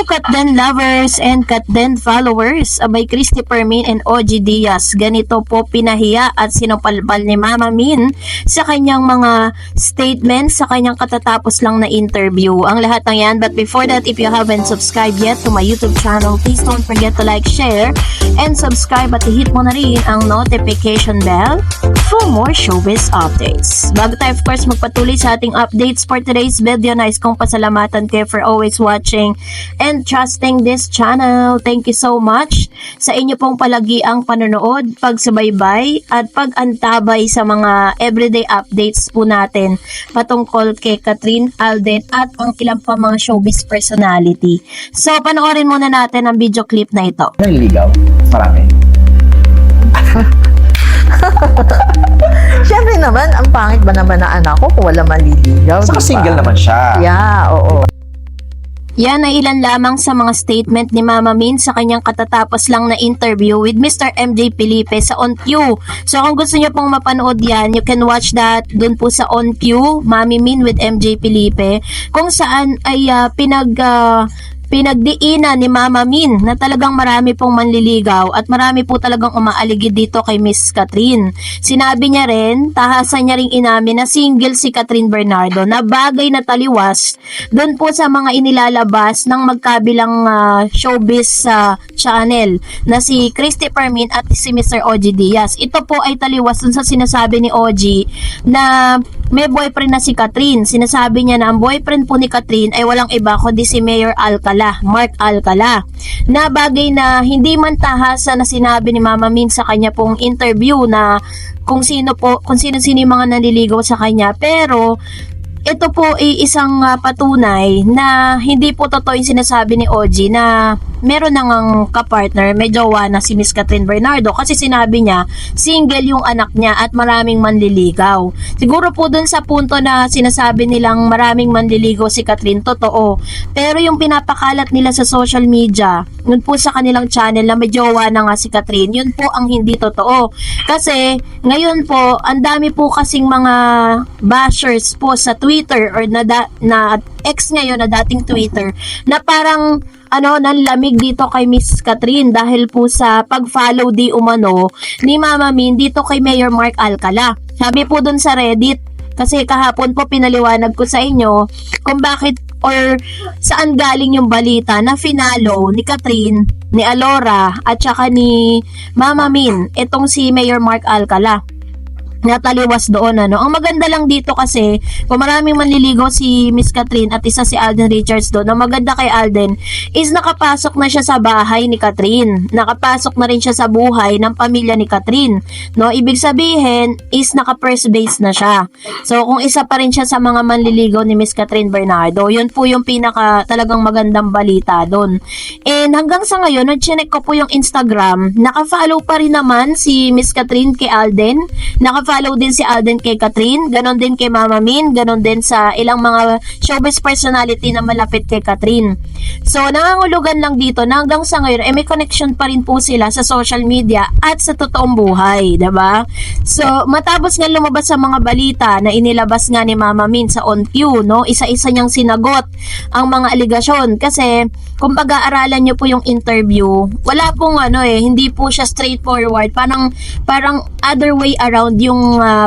Katden lovers and Katden followers, abay Christopher Min and OG Diaz, ganito po pinahiya at sinupalpal ni Mama Min sa kanyang mga statements sa kanyang katatapos lang na interview. Ang lahat ng yan, but before that, if you haven't subscribed yet to my YouTube channel, please don't forget to like, share, and subscribe at i-hit mo na rin ang notification bell for more showbiz updates. Bago tayo of course magpatuloy sa ating updates for today's video, nais kong pasalamatan kayo for always watching and trusting this channel. Thank you so much sa inyo pong palagiang panonood, pagsubaybay at pag-antabay sa mga everyday updates po natin patungkol kay Kathryn, Alden at ang ilang pa mga showbiz personality. So panoorin muna natin ang video clip na ito. Naliligaw? Marami. Siyempre naman, ang pangit ba naman na anak ko kung wala maliligaw? Saka diba? single naman siya. Yeah, oo. Yan ay ilan lamang sa mga statement ni Mama Min sa kanyang katatapos lang na interview with Mr. MJ Felipe sa On Q. So kung gusto niyo pong mapanood yan, you can watch that dun po sa On Q, Mami Min with MJ Felipe, kung saan ay pinagdiinan ni Mama Min na talagang marami pong manliligaw at marami po talagang umaaligid dito kay Miss Kathryn. Sinabi niya rin, tahasan niya rin inamin na single si Kathryn Bernardo na bagay na taliwas doon po sa mga inilalabas ng magkabilang showbiz channel na si Christopher Min at si Mr. OG Diaz. Ito po ay taliwas dun sa sinasabi ni OG na may boyfriend na si Kathryn. Sinasabi niya na ang boyfriend po ni Kathryn ay walang iba kundi si Mayor Mark Alcala, na bagay na hindi man tahasa na sinabi ni Mama Min sa kanya pong interview na kung sino yung mga nanliligaw sa kanya, pero ito po ay isang patunay na hindi po totoo yung sinasabi ni OG na meron nang kapartner, may jowa na si Miss Kathryn Bernardo, kasi sinabi niya single yung anak niya at maraming manliligaw. Siguro po dun sa punto na sinasabi nilang maraming manliligaw si Kathryn, totoo. Pero yung pinapakalat nila sa social media, yun po sa kanilang channel na may jowa na nga si Kathryn, yun po ang hindi totoo. Kasi ngayon po, ang dami po kasing mga bashers po sa Twitter or na ex ngayon na dating Twitter na parang nanlamig dito kay Miss Kathryn dahil po sa pag-follow di umano ni Mama Min dito kay Mayor Mark Alcala. Sabi po dun sa Reddit, kasi kahapon po pinaliwanag ko sa inyo kung bakit or saan galing yung balita na finalo ni Kathryn, ni Alora at saka ni Mama Min itong si Mayor Mark Alcala. Nataliwas doon Ang maganda lang dito kasi kung maraming manliligaw si Miss Kathryn at isa si Alden Richards doon, ang maganda kay Alden is nakapasok na siya sa bahay ni Kathryn. Nakapasok na rin siya sa buhay ng pamilya ni Kathryn. Ibig sabihin is naka-first base na siya. So kung isa pa rin siya sa mga manliligaw ni Miss Kathryn Bernardo, yun po yung pinaka talagang magandang balita doon. And hanggang sa ngayon, nag-check ko po yung Instagram, naka-follow pa rin naman si Miss Kathryn kay Alden, follow din si Alden kay Kathryn, ganon din kay Mama Min, ganon din sa ilang mga showbiz personality na malapit kay Kathryn. So, nangangulugan lang dito na hanggang sa ngayon, may connection pa rin po sila sa social media at sa totoong buhay, diba? So, matapos nga lumabas sa mga balita na inilabas nga ni Mama Min sa On Q, isa-isa niyang sinagot ang mga aligasyon kasi kung pag-aaralan niyo po yung interview, wala pong hindi po siya straightforward, parang other way around yung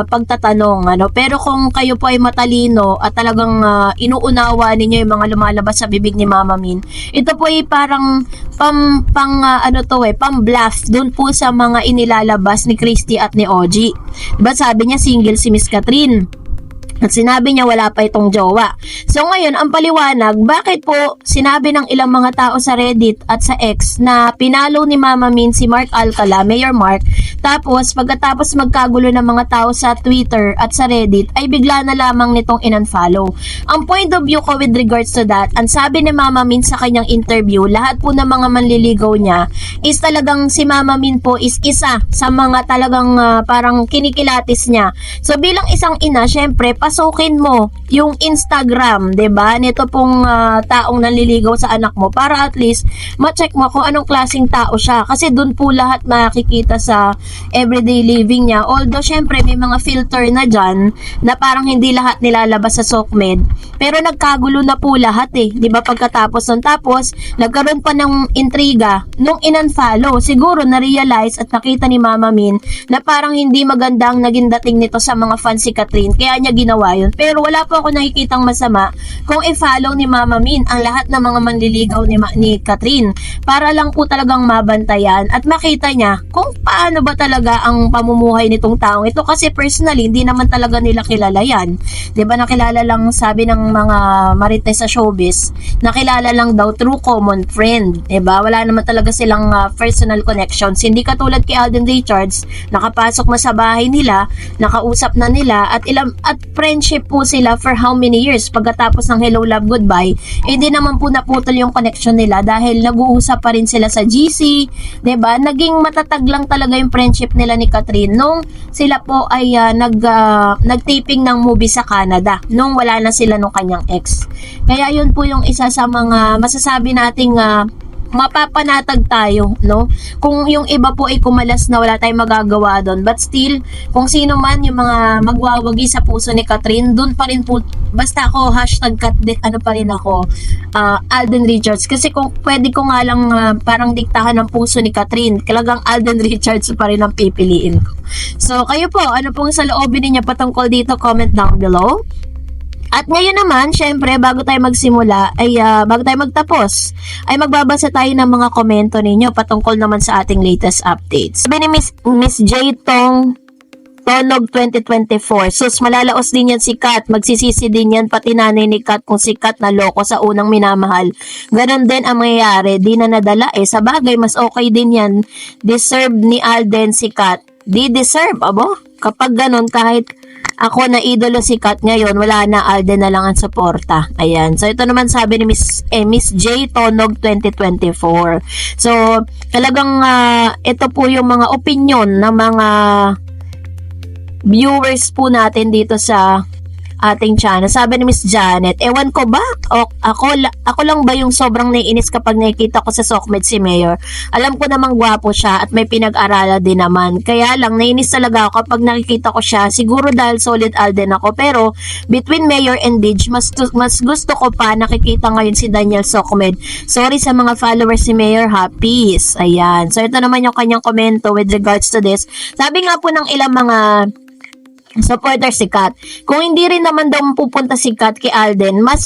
pagtatanong pero kung kayo po ay matalino at talagang inuunawa ninyo yung mga lumalabas sa bibig ni Mama Min, ito po ay parang pang-bluff dun po sa mga inilalabas ni Christy at ni OG. Diba sabi niya single si Miss Kathryn at sinabi niya wala pa itong jowa. So ngayon, ang paliwanag, bakit po sinabi ng ilang mga tao sa Reddit at sa X na pinalo ni Mama Min si Mark Alcala, Mayor Mark, tapos pagkatapos magkagulo ng mga tao sa Twitter at sa Reddit, ay bigla na lamang nitong in-unfollow. Ang point of view ko with regards to that, ang sabi ni Mama Min sa kanyang interview, lahat po ng mga manliligaw niya is talagang si Mama Min po is isa sa mga talagang parang kinikilatis niya. So bilang isang ina, syempre, pasukin mo yung Instagram, 'di ba? Nito pong taong nanliligaw sa anak mo para at least ma-check mo kung anong klaseng tao siya kasi doon po lahat makikita sa everyday living niya. Although syempre may mga filter na diyan na parang hindi lahat nilalabas sa SOCMED, pero nagkagulo na po lahat 'di ba? Pagkatapos nun, tapos nagkaroon pa ng intriga nung in-unfollow. Siguro na-realize at nakita ni Mama Min na parang hindi magandang naging dating nito sa mga fans si Catherine, kaya niya ginawa yun. Pero wala po ako nakikitang masama kung i-follow ni Mama Min ang lahat ng mga manliligaw ni Catherine para lang po talagang mabantayan at makita niya kung paano ba talaga ang pamumuhay nitong taong ito, kasi personally hindi naman talaga nila kilala yan. 'Di ba, nakilala lang, sabi ng mga marites sa showbiz, nakilala lang daw through common friend. 'Di ba? Wala naman talaga silang personal connections. Hindi katulad kay Alden Richards, nakapasok na sa bahay nila, nakausap na nila at friendship po sila for how many years. Pagkatapos ng hello, love, goodbye, hindi naman po naputol yung connection nila dahil nag-uusap pa rin sila sa GC, 'di ba? Naging matatag lang talaga yung friendship nila ni Catherine nung sila po ay nag-taping ng movie sa Canada nung wala na sila nung kanyang ex. Kaya yun po yung isa sa mga masasabi nating mapapanatag tayo, no? Kung yung iba po ay kumalas na wala tayong magagawa doon, but still, kung sino man yung mga magwawagi sa puso ni Catherine, doon pa rin po, basta ako, pa rin ako, Alden Richards. Kasi kung pwede ko nga lang parang diktahan ng puso ni Catherine, talagang Alden Richards pa rin ang pipiliin ko. So, kayo po, ano pong saloobin ninyo patungkol dito, comment down below. At ngayon naman, syempre, bago tayo magsimula, bago tayo magtapos, ay magbabasa tayo ng mga komento ninyo patungkol naman sa ating latest updates. Sabi ni Miss J. Tong Tonog 2024, sus, malalaos din yan si Kat, magsisisi din yan pati nanay ni Kat kung si Kat na loko sa unang minamahal. Ganon din ang mangyayari, di na nadala sa bagay, mas okay din yan. Deserve ni Alden si Kat. Di deserve, abo? Kapag ganon, kahit ako na idolo si Kat ngayon, wala na, Alden na lang ang suporta. Ayan. So, ito naman sabi ni Miss J. Tonog 2024. So, talagang ito po yung mga opinion ng mga viewers po natin dito sa ating channel. Sabi ni Miss Janet, ewan ko ba? Ako lang ba yung sobrang naiinis kapag nakikita ko sa SOCMED si Mayor? Alam ko namang gwapo siya at may pinag-aralan din naman. Kaya lang, naiinis talaga ako kapag nakikita ko siya. Siguro dahil solid Alden ako. Pero, between Mayor and Dij, mas gusto ko pa nakikita ngayon si Daniel SOCMED. Sorry sa mga followers si Mayor, ha? Peace. Ayan. So, ito naman yung kanyang komento with regards to this. Sabi nga po ng ilang mga supporter si Kat, kung hindi rin naman daw pupunta si Kat kay Alden, mas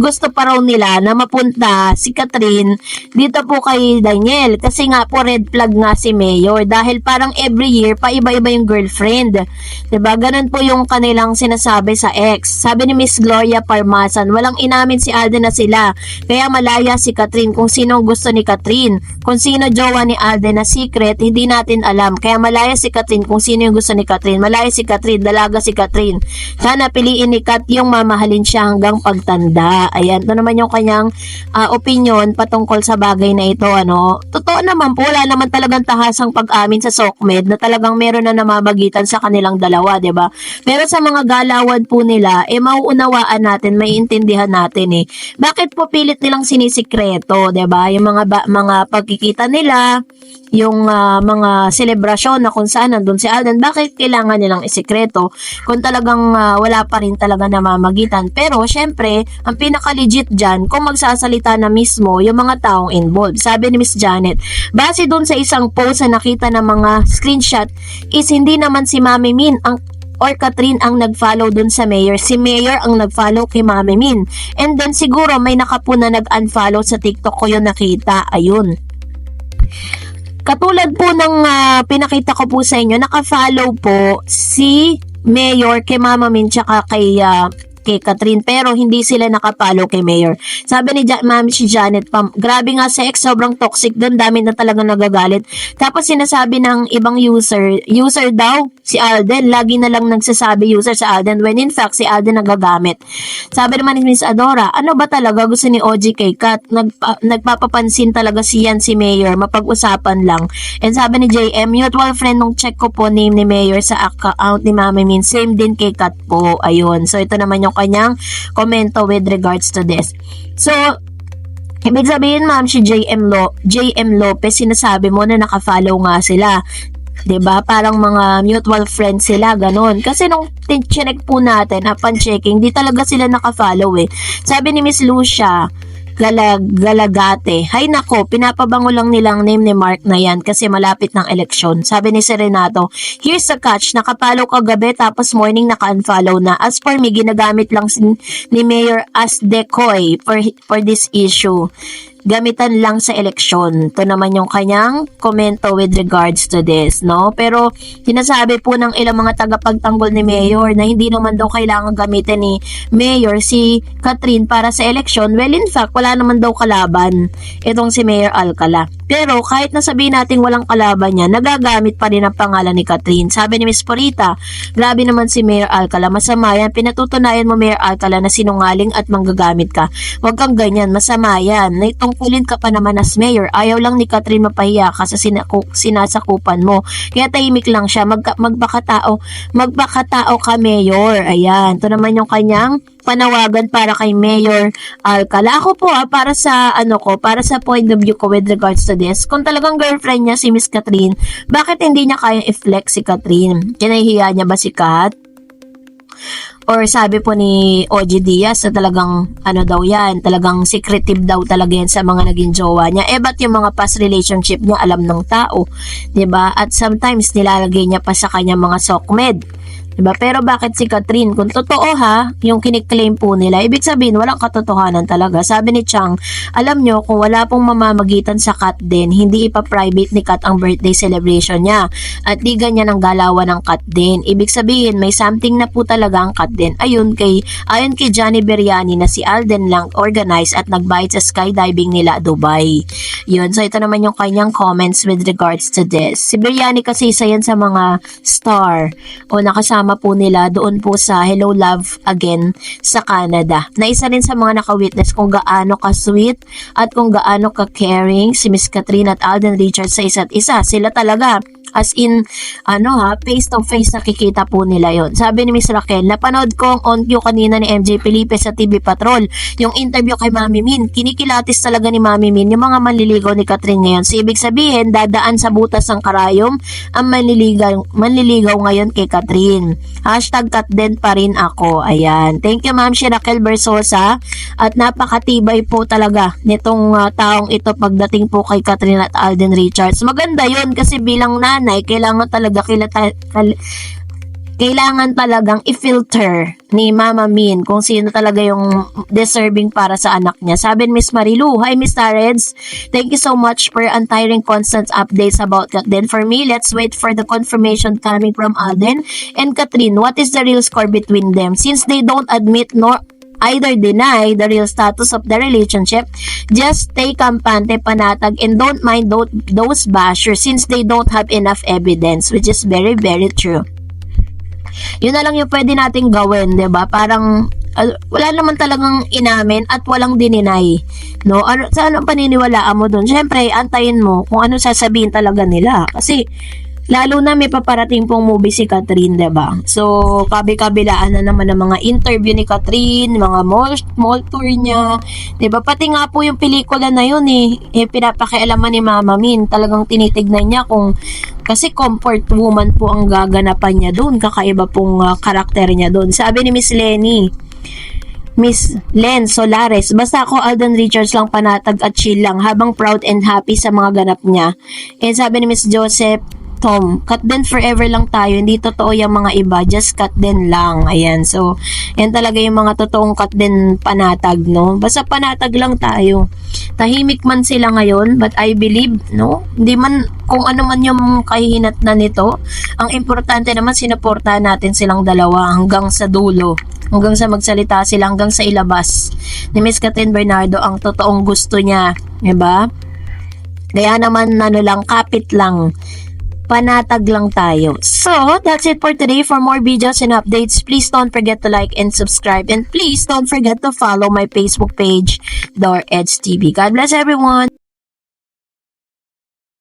gusto pa raw nila na mapunta si Catherine dito po kay Daniel, kasi nga po red flag nga si Mayor dahil parang every year pa iba-iba yung girlfriend, 'di ba? Ganun po yung kanilang sinasabi sa ex. Sabi ni Miss Gloria Parmasan, walang inamin si Alden na sila, kaya malaya si Catherine kung sino gusto ni Catherine, kung sino jowa ni Alden na secret hindi natin alam, kaya malaya si Catherine kung sino yung gusto ni Catherine, malaya si Catherine, dalaga si Catherine. Sana piliin ni Kat yung mamahalin siya hanggang pagtanda. Ayan, ito naman yung kanyang opinion patungkol sa bagay na ito. Ano? Totoo naman po, wala naman talagang tahasang pag-amin sa SOCMED na talagang meron na namamagitan sa kanilang dalawa, 'di ba? Pero sa mga galawan po nila, mauunawaan natin, maiintindihan natin bakit po pilit nilang sinisikreto, 'di ba? Yung mga pagkikita nila, yung mga selebrasyon na kung saan nandun si Alden, bakit kailangan nilang isikreto kung talagang wala pa rin talaga namamagitan? Pero syempre, ang pinaka-legit dyan, kung magsasalita na mismo yung mga taong involved. Sabi ni Miss Janet, base dun sa isang post na nakita ng mga screenshot, is hindi naman si Mami Min or Catherine ang nag-follow dun sa Mayor. Si Mayor ang nag-follow kay Mami Min. And then siguro may nakapuna nag-unfollow sa TikTok ko yung nakita. Ayun. Katulad po ng pinakita ko po sa inyo, naka-follow po si Mayor kay Mama Min tsaka kay Catherine, pero hindi sila nakapalo kay Mayor. Sabi ni Ma'am si Janet, grabe nga sa ex, sobrang toxic doon, dami na talaga nagagalit. Tapos sinasabi ng ibang user daw, si Alden, lagi na lang nagsasabi user sa Alden, when in fact si Alden nagagamit. Sabi naman ni Miss Adora, ano ba talaga gusto ni OG kay Kat? Nagpapapansin talaga si Mayor, mapag-usapan lang. And sabi ni JM, mutual friend nung check ko po name ni Mayor sa account ni Mami Min, same din kay Kat po. Ayun, so ito naman yung kanyang komento with regards to this. So, ibig sabihin, ma'am, si JM Lopez, sinasabi mo na nakafollow nga sila. 'Di ba? Parang mga mutual friends sila, ganun. Kasi nung chinek po natin, upon checking, di talaga sila nakafollow eh. Sabi ni Miss Lucia Galagate, hay nako, pinapabango lang nilang name ni Mark na yan kasi malapit ng eleksyon. Sabi ni Serenato, here's the catch, nakapollow kagabi tapos morning naka-unfollow na. As for me, ginagamit lang ni Mayor as decoy for this issue. Gamitan lang sa eleksyon. Ito naman yung kanyang komento with regards to this, no? Pero sinasabi po ng ilang mga tagapagtanggol ni Mayor na hindi naman daw kailangan gamitin ni Mayor si Catherine para sa eleksyon. Well, in fact, wala naman daw kalaban itong si Mayor Alcala. Pero kahit nasabihin natin walang kalaban niya, nagagamit pa rin ang pangalan ni Catherine. Sabi ni Miss Porita, grabe naman si Mayor Alcala, masama yan. Pinatutunayan mo, Mayor Alcala, na sinungaling at manggagamit ka. Huwag kang ganyan, masama yan. Naitungkulin ka pa naman as Mayor. Ayaw lang ni Catherine mapahiya ka sa sinasakupan mo. Kaya tahimik lang siya. Magbakatao ka, Mayor. Ayan, ito naman yung kanyang panawagan para kay Mayor Alcala. Ako po para sa para sa point of view ko with regards to this, kung talagang girlfriend niya si Miss Catherine, bakit hindi niya kayang i-flex si Catherine? Kinahihiya niya ba si Kat? Or sabi po ni OG Diaz na talagang daw yan, talagang secretive daw talaga yan sa mga naging jowa niya. Ba't yung mga past relationship niya alam ng tao, 'di ba? At sometimes nilalagay niya pa sa kanya mga sokmed. Diba? Pero bakit si Catherine? Kung totoo yung kiniklaim po nila, ibig sabihin walang katotohanan talaga. Sabi ni Chang, alam nyo, kung wala pong mamamagitan sa Kat din, hindi ipa-private ni Kat ang birthday celebration niya. At di ganyan ang galawan ng Kat din. Ibig sabihin, may something na po talaga ang Kat din. Ayon kay Johnny Beriani na si Alden lang organize at nagbayad sa skydiving nila Dubai. Yun. So ito naman yung kanyang comments with regards to this. Si Beriani kasi isa yan sa mga star o nakasama po nila doon po sa Hello Love Again sa Canada. Na isa rin sa mga nakawitness kung gaano ka-sweet at kung gaano ka-caring si Miss Catherine at Alden Richards sa isa't isa. Sila talaga. As in, face to face nakikita po nila yon. Sabi ni Miss Raquel, napanood ko ang on-cue kanina ni MJ Felipe sa TV Patrol. Yung interview kay Mami Min, kinikilatis talaga ni Mami Min yung mga manliligaw ni Catherine ngayon. So, ibig sabihin, dadaan sa butas ng karayom ang manliligaw ngayon kay Catherine. #Kat din pa rin ako. Ayan. Thank you, Ma'am Raquel Bersosa. At napakatibay po talaga nitong taong ito pagdating po kay Catherine at Alden Richards. Maganda yon kasi bilang nanay, kailangan talagang i-filter ni Mama Min kung sino talaga yung deserving para sa anak niya. Sabi ni Miss Marilu, hi Miss Tareds, thank you so much for untiring constant updates about Catherine. For me, let's wait for the confirmation coming from Alden and Catherine. What is the real score between them? Since they don't admit nor either deny the real status of the relationship, just stay kampante, panatag, and don't mind those bashers since they don't have enough evidence, which is very, very true. Yun na lang yung pwede nating gawin, 'di ba? Parang wala naman talagang inamin at walang dininay, no? Sa anong paniniwalaan mo doon? Syempre, antayin mo kung ano sasabihin talaga nila kasi lalo na may paparating pong movie si Catherine, 'di ba? So, kabi-kabilaan na naman ng mga interview ni Catherine, mga mall tour niya, 'di ba? Pati nga po yung pelikula na yun pinapakialaman ni Mama Min. Talagang tinitignan niya kasi comfort woman po ang gaganapan niya doon. Kakaiba pong karakter niya doon. Sabi ni Miss Len Solares, basta ako Alden Richards lang, panatag at chill lang habang proud and happy sa mga ganap niya. And sabi ni Miss Joseph Tom, cut din forever lang tayo, hindi totoo yung mga iba, just cut din lang. Ayan, so yan talaga yung mga totoong cut din panatag, no? Basta panatag lang tayo. Tahimik man sila ngayon, but I believe, no? Hindi man kung ano man yung kahihinatnan nito, ang importante naman sinuportahan natin silang dalawa hanggang sa dulo, hanggang sa magsalita sila, hanggang sa ilabas ni Miss Catherine Bernardo ang totoong gusto niya, diba? Kaya naman kapit lang, panatag lang tayo. So, that's it for today. For more videos and updates, please don't forget to like and subscribe. And please don't forget to follow my Facebook page, Dor Eds TV. God bless everyone.